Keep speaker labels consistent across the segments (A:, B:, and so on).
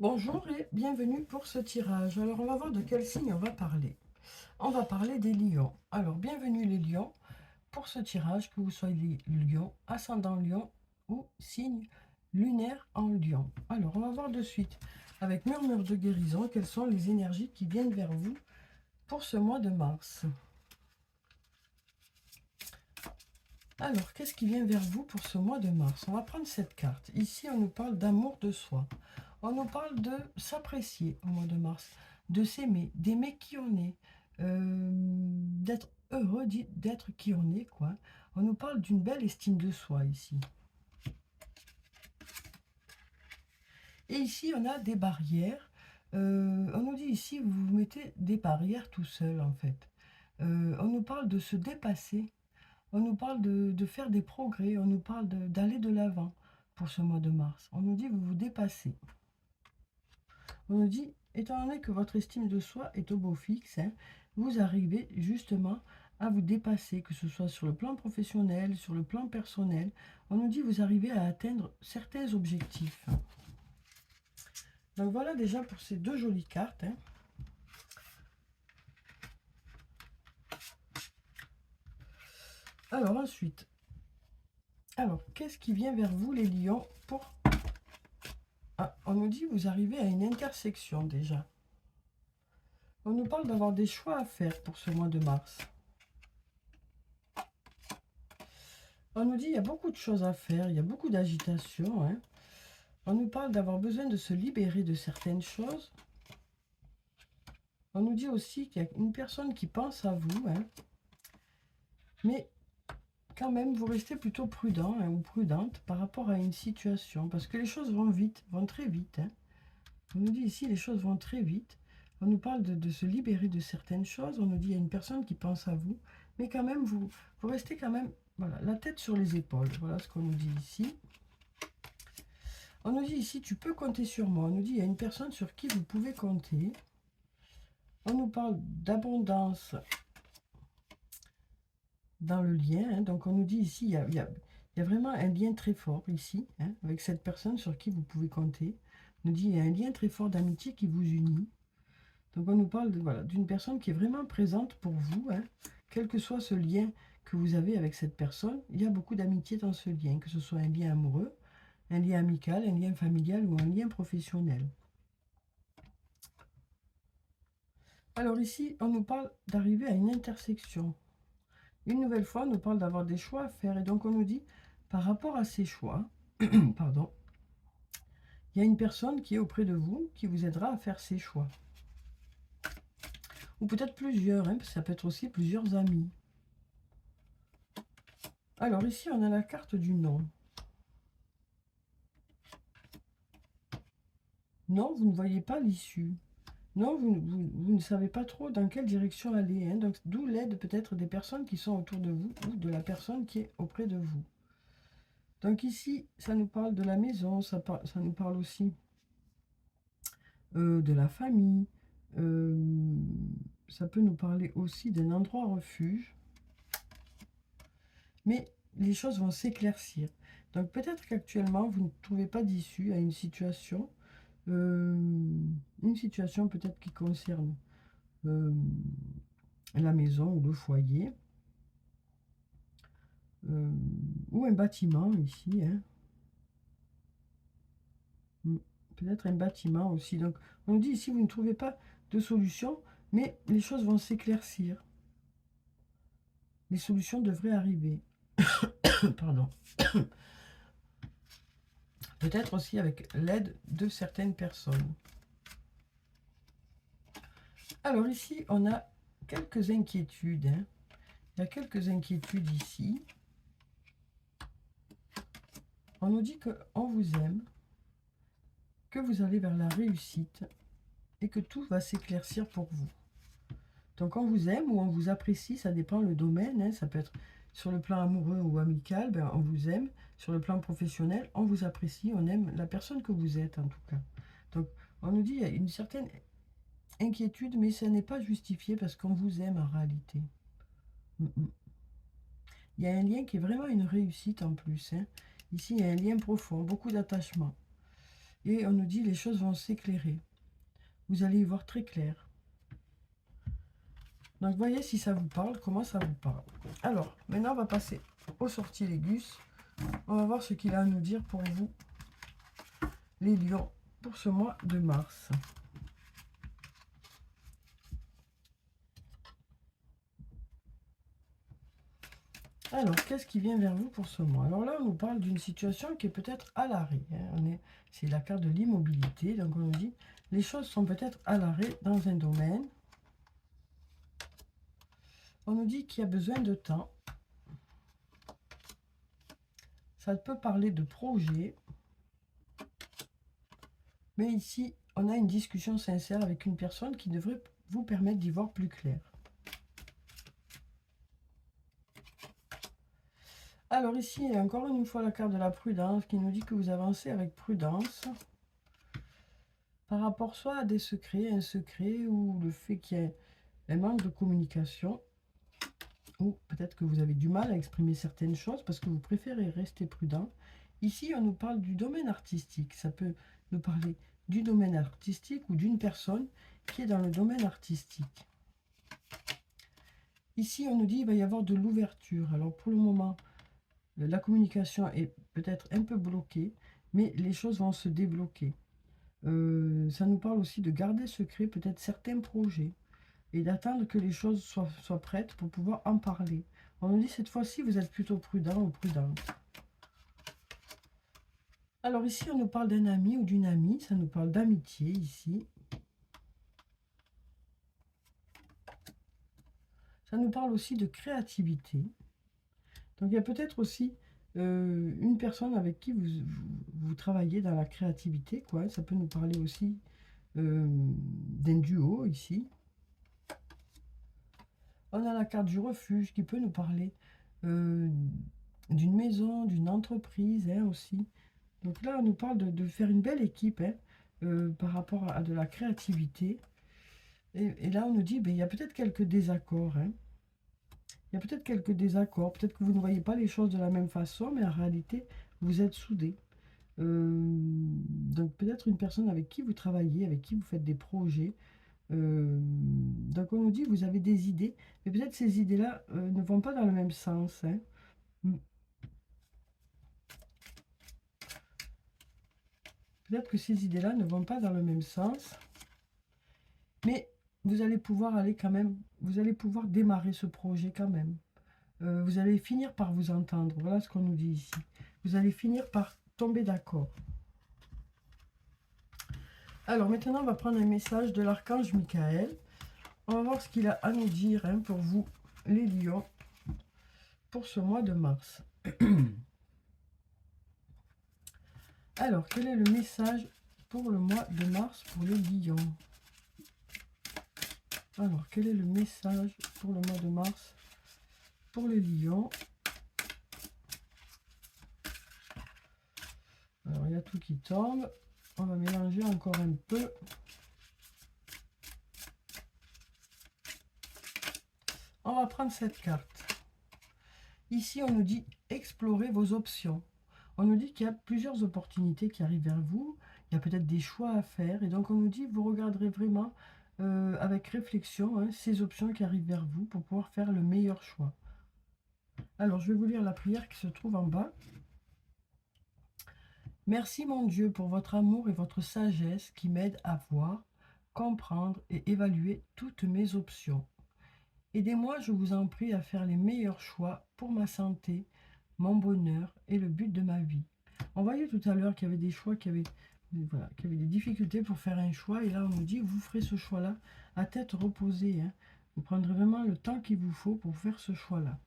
A: Bonjour et bienvenue pour ce tirage. Alors, on va voir de quel signe on va parler. On va parler des lions. Alors, bienvenue les lions pour ce tirage, que vous soyez lion, ascendant lion ou signe lunaire en lion. Alors, on va voir de suite, avec murmure de guérison, quelles sont les énergies qui viennent vers vous pour ce mois de mars. Alors, qu'est-ce qui vient vers vous pour ce mois de mars? On va prendre cette carte. Ici, on nous parle d'amour de soi. On nous parle de s'apprécier au mois de mars, de s'aimer, d'aimer qui on est, d'être heureux, d'être qui on est, quoi. On nous parle d'une belle estime de soi ici. Et ici, on a des barrières. On nous dit ici, vous vous mettez des barrières tout seul, en fait. On nous parle de se dépasser. On nous parle de faire des progrès. On nous parle d'aller de l'avant pour ce mois de mars. On nous dit, vous vous dépassez. On nous dit, étant donné que votre estime de soi est au beau fixe, hein, vous arrivez justement à vous dépasser, que ce soit sur le plan professionnel, sur le plan personnel. On nous dit, vous arrivez à atteindre certains objectifs. Donc voilà déjà pour ces deux jolies cartes, hein. Alors ensuite, qu'est-ce qui vient vers vous les lions pour... Ah, on nous dit, vous arrivez à une intersection déjà. On nous parle d'avoir des choix à faire pour ce mois de mars. On nous dit, il y a beaucoup de choses à faire, il y a beaucoup d'agitation, hein. On nous parle d'avoir besoin de se libérer de certaines choses. On nous dit aussi qu'il y a une personne qui pense à vous, hein. Mais quand même, vous restez plutôt prudent, hein, ou prudente par rapport à une situation, parce que les choses vont vite, vont très vite, hein. On nous dit ici, les choses vont très vite. On nous parle de se libérer de certaines choses. On nous dit, il y a une personne qui pense à vous, mais quand même, vous restez quand même, voilà, la tête sur les épaules. Voilà ce qu'on nous dit ici. On nous dit ici, tu peux compter sur moi. On nous dit, il y a une personne sur qui vous pouvez compter. On nous parle d'abondance dans le lien, hein. Donc on nous dit ici, il y a vraiment un lien très fort ici, hein, avec cette personne sur qui vous pouvez compter. On nous dit, il y a un lien très fort d'amitié qui vous unit. Donc on nous parle voilà, d'une personne qui est vraiment présente pour vous, hein. Quel que soit ce lien que vous avez avec cette personne, il y a beaucoup d'amitié dans ce lien, que ce soit un lien amoureux, un lien amical, un lien familial ou un lien professionnel. Alors ici, on nous parle d'arriver à une intersection. Une nouvelle fois, on nous parle d'avoir des choix à faire. Et donc, on nous dit, par rapport à ces choix, pardon, il y a une personne qui est auprès de vous qui vous aidera à faire ces choix. Ou peut-être plusieurs, hein, parce que ça peut être aussi plusieurs amis. Alors ici, on a la carte du non. Non, vous ne voyez pas l'issue. Non, vous ne savez pas trop dans quelle direction aller, hein. Donc, d'où l'aide peut-être des personnes qui sont autour de vous ou de la personne qui est auprès de vous. Donc ici, ça nous parle de la maison, ça nous parle aussi de la famille. Ça peut nous parler aussi d'un endroit refuge. Mais les choses vont s'éclaircir. Donc peut-être qu'actuellement, vous ne trouvez pas d'issue à une situation. Une situation peut-être qui concerne la maison ou le foyer. Ou un bâtiment ici, hein. Peut-être un bâtiment aussi. Donc, on dit ici, vous ne trouvez pas de solution, mais les choses vont s'éclaircir. Les solutions devraient arriver. Pardon. Peut-être aussi avec l'aide de certaines personnes. Alors ici, on a quelques inquiétudes, hein. Il y a quelques inquiétudes ici. On nous dit qu'on vous aime, que vous allez vers la réussite et que tout va s'éclaircir pour vous. Donc on vous aime ou on vous apprécie, ça dépend le domaine, hein. Ça peut être sur le plan amoureux ou amical, ben, on vous aime. Sur le plan professionnel, on vous apprécie, on aime la personne que vous êtes en tout cas. Donc on nous dit qu'il y a une certaine inquiétude, mais ça n'est pas justifié parce qu'on vous aime en réalité. Il y a un lien qui est vraiment une réussite en plus, hein. Ici, il y a un lien profond, beaucoup d'attachement. Et on nous dit les choses vont s'éclairer. Vous allez y voir très clair. Donc voyez si ça vous parle, comment ça vous parle. Alors, maintenant on va passer au sortilègus. On va voir ce qu'il a à nous dire pour vous, les lions, pour ce mois de mars. Alors, qu'est-ce qui vient vers vous pour ce mois? Alors là, on nous parle d'une situation qui est peut-être à l'arrêt. C'est la carte de l'immobilité. Donc, on nous dit, les choses sont peut-être à l'arrêt dans un domaine. On nous dit qu'il y a besoin de temps. Ça peut parler de projet. Mais ici, on a une discussion sincère avec une personne qui devrait vous permettre d'y voir plus clair. Alors ici, il y a encore une fois la carte de la prudence qui nous dit que vous avancez avec prudence par rapport soit à des secrets, un secret, ou le fait qu'il y ait un manque de communication, ou peut-être que vous avez du mal à exprimer certaines choses parce que vous préférez rester prudent. Ici, on nous parle du domaine artistique. Ça peut nous parler du domaine artistique ou d'une personne qui est dans le domaine artistique. Ici, on nous dit qu'il va y avoir de l'ouverture. Alors pour le moment, la communication est peut-être un peu bloquée, mais les choses vont se débloquer. Ça nous parle aussi de garder secret peut-être certains projets et d'attendre que les choses soient prêtes pour pouvoir en parler. On nous dit cette fois-ci, vous êtes plutôt prudent ou prudente. Alors ici, on nous parle d'un ami ou d'une amie, ça nous parle d'amitié ici. Ça nous parle aussi de créativité. Donc il y a peut-être aussi une personne avec qui vous travaillez dans la créativité, quoi. Ça peut nous parler aussi d'un duo ici. On a la carte du refuge qui peut nous parler d'une maison, d'une entreprise aussi. Donc là, on nous parle de faire une belle équipe par rapport à de la créativité. Et là, on nous dit, ben, il y a peut-être quelques désaccords. Il y a peut-être quelques désaccords. Peut-être que vous ne voyez pas les choses de la même façon, mais en réalité, vous êtes soudés. Donc peut-être une personne avec qui vous travaillez, avec qui vous faites des projets. Donc on nous dit, vous avez des idées, mais peut-être ces idées-là ne vont pas dans le même sens. Peut-être que ces idées-là ne vont pas dans le même sens. Mais vous allez pouvoir aller quand même, vous allez pouvoir démarrer ce projet quand même. Vous allez finir par vous entendre. Voilà ce qu'on nous dit ici. Vous allez finir par tomber d'accord. Alors maintenant, on va prendre un message de l'archange Michael. On va voir ce qu'il a à nous dire pour vous, les lions, pour ce mois de mars. Alors, quel est le message pour le mois de mars pour les lions? Alors, quel est le message pour le mois de mars pour les lions? Alors, il y a tout qui tombe. On va mélanger encore un peu. On va prendre cette carte. Ici, on nous dit explorer vos options. On nous dit qu'il y a plusieurs opportunités qui arrivent vers vous. Il y a peut-être des choix à faire. Et donc, on nous dit, vous regarderez vraiment avec réflexion ces options qui arrivent vers vous pour pouvoir faire le meilleur choix. Alors, je vais vous lire la prière qui se trouve en bas. Merci mon Dieu pour votre amour et votre sagesse qui m'aident à voir, comprendre et évaluer toutes mes options. Aidez-moi, je vous en prie, à faire les meilleurs choix pour ma santé, mon bonheur et le but de ma vie. On voyait tout à l'heure qu'il y avait des choix, qu'il y avait des difficultés pour faire un choix. Et là, on nous dit, vous ferez ce choix-là à tête reposée. Vous prendrez vraiment le temps qu'il vous faut pour faire ce choix-là.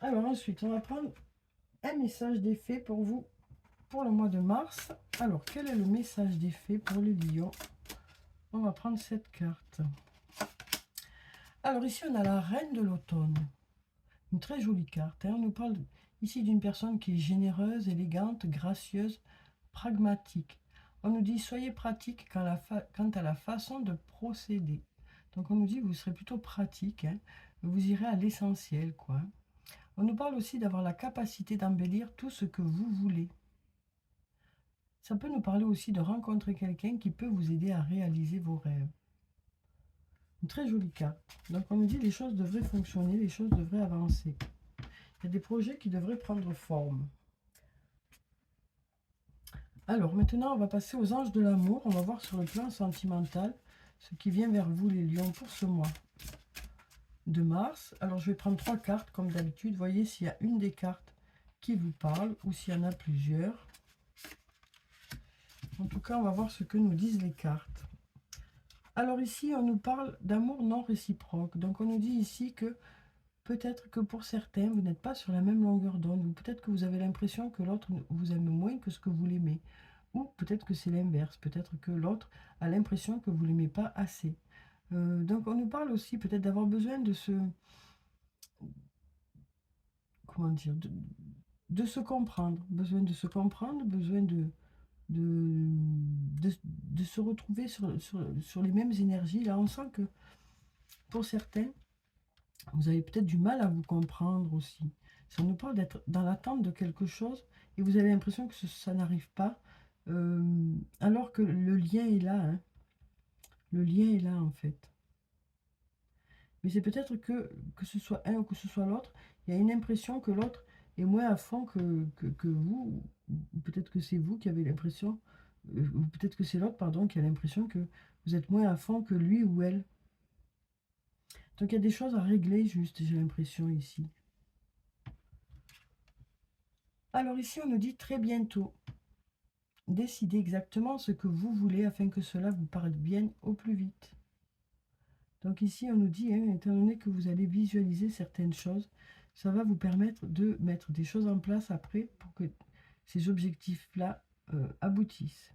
A: Alors ensuite, on va prendre un message d'effet pour vous pour le mois de mars. Alors, quel est le message d'effet pour les lions? On va prendre cette carte. Alors ici, on a la reine de l'automne. Une très jolie carte. On nous parle ici d'une personne qui est généreuse, élégante, gracieuse, pragmatique. On nous dit, soyez pratique quant à la façon de procéder. Donc on nous dit, vous serez plutôt pratique. Vous irez à l'essentiel, quoi. On nous parle aussi d'avoir la capacité d'embellir tout ce que vous voulez. Ça peut nous parler aussi de rencontrer quelqu'un qui peut vous aider à réaliser vos rêves. Une très jolie carte. Donc on nous dit les choses devraient fonctionner, les choses devraient avancer. Il y a des projets qui devraient prendre forme. Alors maintenant, on va passer aux anges de l'amour. On va voir sur le plan sentimental ce qui vient vers vous, les lions, pour ce mois de mars. Alors je vais prendre 3 cartes comme d'habitude. Voyez s'il y a une des cartes qui vous parle ou s'il y en a plusieurs. En tout cas, on va voir ce que nous disent les cartes. Alors ici, on nous parle d'amour non réciproque. Donc on nous dit ici que peut-être que pour certains, vous n'êtes pas sur la même longueur d'onde. Ou peut-être que vous avez l'impression que l'autre vous aime moins que ce que vous l'aimez. Ou peut-être que c'est l'inverse. Peut-être que l'autre a l'impression que vous ne l'aimez pas assez. Donc on nous parle aussi peut-être d'avoir besoin de se... Comment dire, de se comprendre. Besoin de se comprendre, besoin de se retrouver sur les mêmes énergies. Là, on sent que pour certains, vous avez peut-être du mal à vous comprendre aussi. Ça nous parle d'être dans l'attente de quelque chose et vous avez l'impression que ça n'arrive pas, alors que le lien est là. Hein. Le lien est là, en fait. Mais c'est peut-être que ce soit un ou que ce soit l'autre, il y a une impression que l'autre est moins à fond que vous, ou peut-être que c'est vous qui avez l'impression, ou peut-être que c'est l'autre, pardon, qui a l'impression que vous êtes moins à fond que lui ou elle. Donc il y a des choses à régler, juste, j'ai l'impression ici. Alors ici, on nous dit très bientôt. Décidez exactement ce que vous voulez afin que cela vous parvienne au plus vite. Donc ici, on nous dit, hein, étant donné que vous allez visualiser certaines choses, ça va vous permettre de mettre des choses en place après pour que ces objectifs-là aboutissent.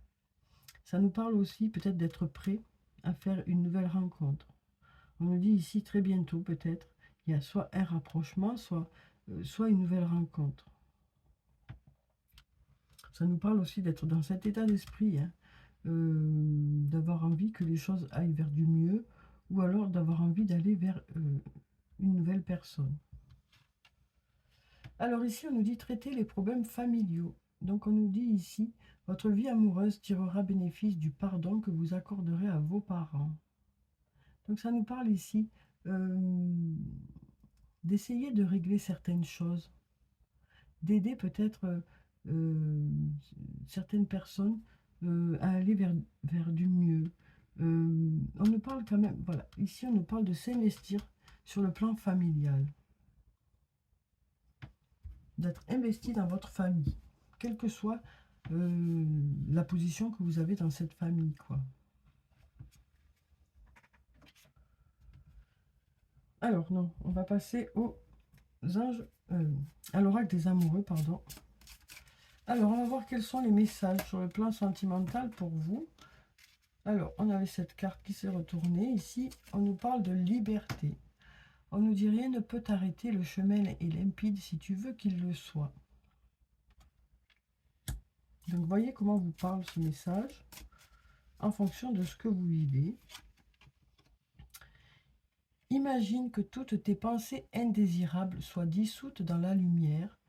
A: Ça nous parle aussi peut-être d'être prêt à faire une nouvelle rencontre. On nous dit ici très bientôt peut-être, il y a soit un rapprochement, soit une nouvelle rencontre. Ça nous parle aussi d'être dans cet état d'esprit, hein, d'avoir envie que les choses aillent vers du mieux, ou alors d'avoir envie d'aller vers une nouvelle personne. Alors ici, on nous dit traiter les problèmes familiaux. Donc on nous dit ici, votre vie amoureuse tirera bénéfice du pardon que vous accorderez à vos parents. Donc ça nous parle ici d'essayer de régler certaines choses, d'aider peut-être certaines personnes à aller vers du mieux. On nous parle quand même, voilà, ici on nous parle de s'investir sur le plan familial. D'être investi dans votre famille, quelle que soit la position que vous avez dans cette famille, quoi. Alors non, on va passer aux anges, à l'oracle des amoureux, pardon. Alors, on va voir quels sont les messages sur le plan sentimental pour vous. Alors, on avait cette carte qui s'est retournée. Ici, on nous parle de liberté. On nous dit rien ne peut t'arrêter, le chemin est limpide si tu veux qu'il le soit. Donc, voyez comment vous parle ce message en fonction de ce que vous vivez. Imagine que toutes tes pensées indésirables soient dissoutes dans la lumière,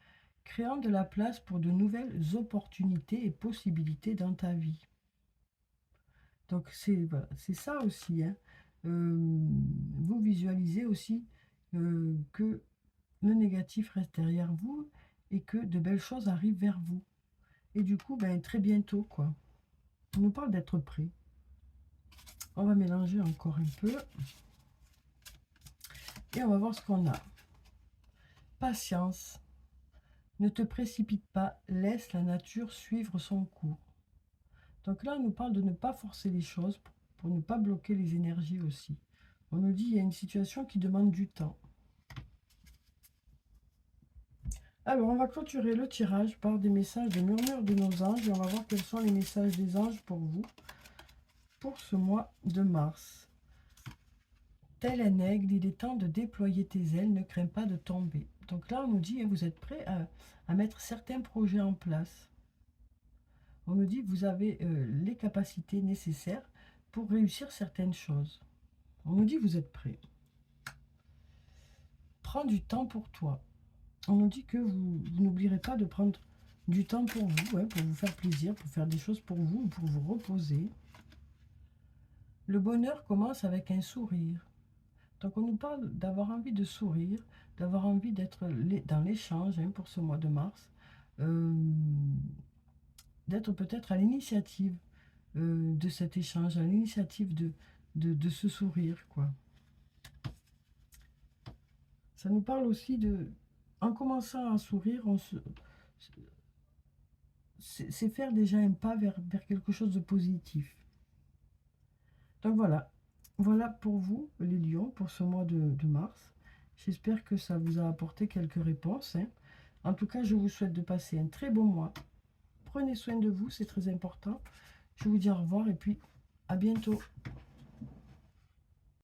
A: créant de la place pour de nouvelles opportunités et possibilités dans ta vie. Donc c'est voilà, ça aussi. Hein. Vous visualisez aussi que le négatif reste derrière vous et que de belles choses arrivent vers vous. Et du coup, ben, très bientôt, quoi. On nous parle d'être prêt. On va mélanger encore un peu. Et on va voir ce qu'on a. Patience. Ne te précipite pas, laisse la nature suivre son cours. Donc là, on nous parle de ne pas forcer les choses pour ne pas bloquer les énergies aussi. On nous dit qu'il y a une situation qui demande du temps. Alors, on va clôturer le tirage par des messages de murmures de nos anges et on va voir quels sont les messages des anges pour vous pour ce mois de mars. Tel un aigle, il est temps de déployer tes ailes, ne crains pas de tomber. Donc là, on nous dit, vous êtes prêts à mettre certains projets en place. On nous dit que vous avez les capacités nécessaires pour réussir certaines choses. On nous dit que vous êtes prêts. Prends du temps pour toi. On nous dit que vous n'oublierez pas de prendre du temps pour vous, hein, pour vous faire plaisir, pour faire des choses pour vous, pour vous reposer. Le bonheur commence avec un sourire. Donc on nous parle d'avoir envie de sourire, d'avoir envie d'être dans l'échange, hein, pour ce mois de mars, euh, d'être peut-être à l'initiative de cet échange, à l'initiative de ce sourire, quoi. Ça nous parle aussi de, en commençant à sourire, c'est faire déjà un pas vers quelque chose de positif. Donc voilà, voilà pour vous, les lions, pour ce mois de mars. J'espère que ça vous a apporté quelques réponses, hein. En tout cas, je vous souhaite de passer un très bon mois. Prenez soin de vous, c'est très important. Je vous dis au revoir et puis à bientôt.